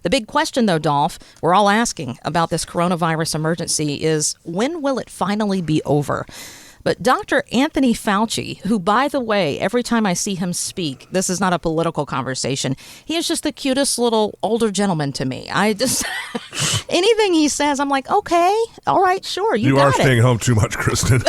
The big question, though, Dolph, we're all asking about this coronavirus emergency is, when will it finally be over? But Dr. Anthony Fauci, who, by the way, every time I see him speak, this is not a political conversation. He is just the cutest little older gentleman to me. I just, anything he says, I'm like, okay, all right, sure, you got it. You are staying home too much, Kristen.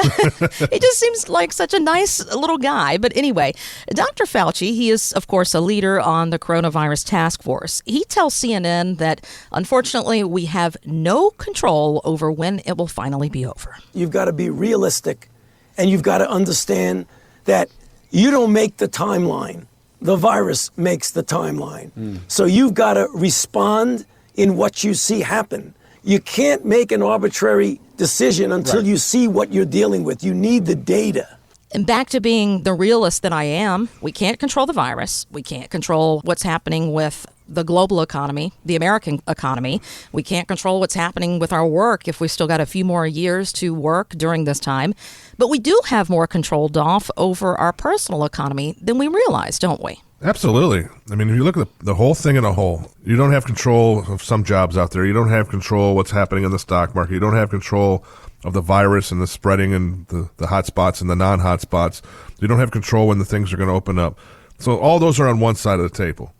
He just seems like such a nice little guy. But anyway, Dr. Fauci, he is, of course, a leader on the coronavirus task force. He tells CNN that, unfortunately, we have no control over when it will finally be over. You've got to be realistic. And you've got to understand that you don't make the timeline. The virus makes the timeline. So you've got to respond in what you see happen. You can't make an arbitrary decision until you see what you're dealing with. You need the data. And back to being the realist that I am, we can't control the virus. We can't control what's happening with the global economy, the American economy. We can't control what's happening with our work if we still got a few more years to work during this time. But we do have more control, Dolph, over our personal economy than we realize, don't we? Absolutely. I mean, if you look at the whole thing in a whole, you don't have control of some jobs out there. You don't have control of what's happening in the stock market. You don't have control of the virus and the spreading and the hot spots and the non-hot spots. You don't have control when the things are going to open up. So all those are on one side of the table.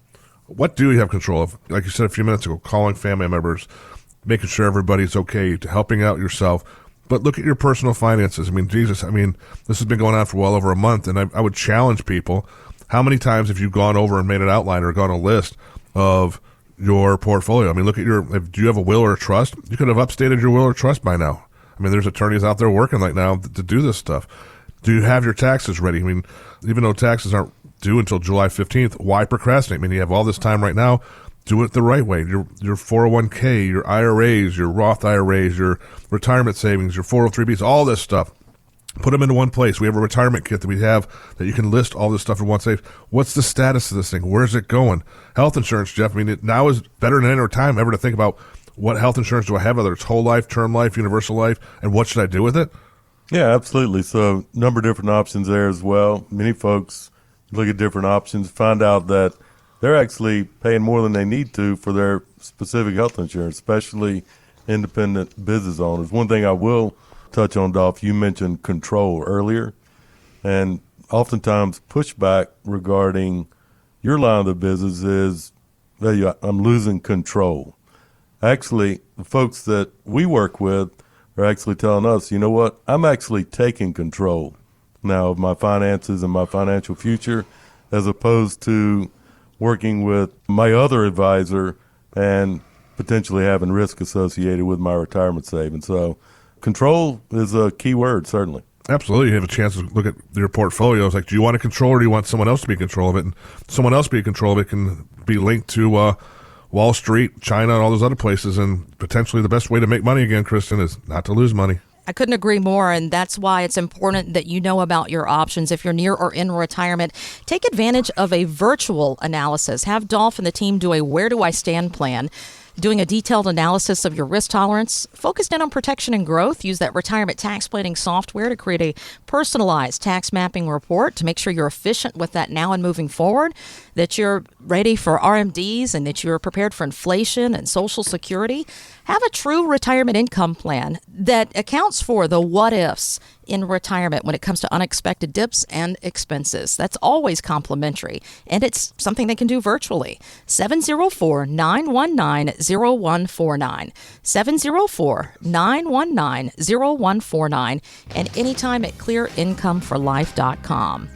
What do you have control of? Like you said a few minutes ago, calling family members, making sure everybody's okay, helping out yourself. But look at your personal finances. I mean, Jesus, this has been going on for well over a month, and I would challenge people, how many times have you gone over and made an outline or gone a list of your portfolio? I mean, look at do you have a will or a trust? You could have upstated your will or trust by now. I mean, there's attorneys out there working right now to do this stuff. Do you have your taxes ready? I mean, even though taxes aren't due until July 15th, why procrastinate? I mean, you have all this time right now. Do it the right way. Your 401k, your IRAs, your Roth IRAs, your retirement savings, your 403bs, all this stuff. Put them into one place. We have a retirement kit that we have that you can list all this stuff in one safe. What's the status of this thing? Where's it going? Health insurance, Jeff. I mean, now is better than any time ever to think about what health insurance do I have, whether it's whole life, term life, universal life, and what should I do with it? Yeah, absolutely. So a number of different options there as well. Many folks look at different options, find out that they're actually paying more than they need to for their specific health insurance, especially independent business owners. One thing I will touch on, Dolph, you mentioned control earlier, and oftentimes pushback regarding your line of the business is that I'm losing control. Actually, the folks that we work with are actually telling us, you know what, I'm actually taking control now of my finances and my financial future, as opposed to working with my other advisor and potentially having risk associated with my retirement savings. So control is a key word, certainly. Absolutely. You have a chance to look at your portfolio. It's like, do you want to control or do you want someone else to be in control of it? And someone else be in control of it can be linked to Wall Street, China, and all those other places. And potentially the best way to make money again, Kristen, is not to lose money. I couldn't agree more, and that's why it's important that you know about your options. If you're near or in retirement, take advantage of a virtual analysis. Have Dolph and the team do a Where Do I Stand plan, doing a detailed analysis of your risk tolerance, focused in on protection and growth. Use that retirement tax planning software to create a personalized tax mapping report to make sure you're efficient with that now and moving forward, that you're ready for RMDs and that you're prepared for inflation and Social Security. Have a true retirement income plan that accounts for the what ifs in retirement when it comes to unexpected dips and expenses. That's always complimentary, and it's something they can do virtually. 704-919-0149. 704-919-0149, and anytime at clearincomeforlife.com.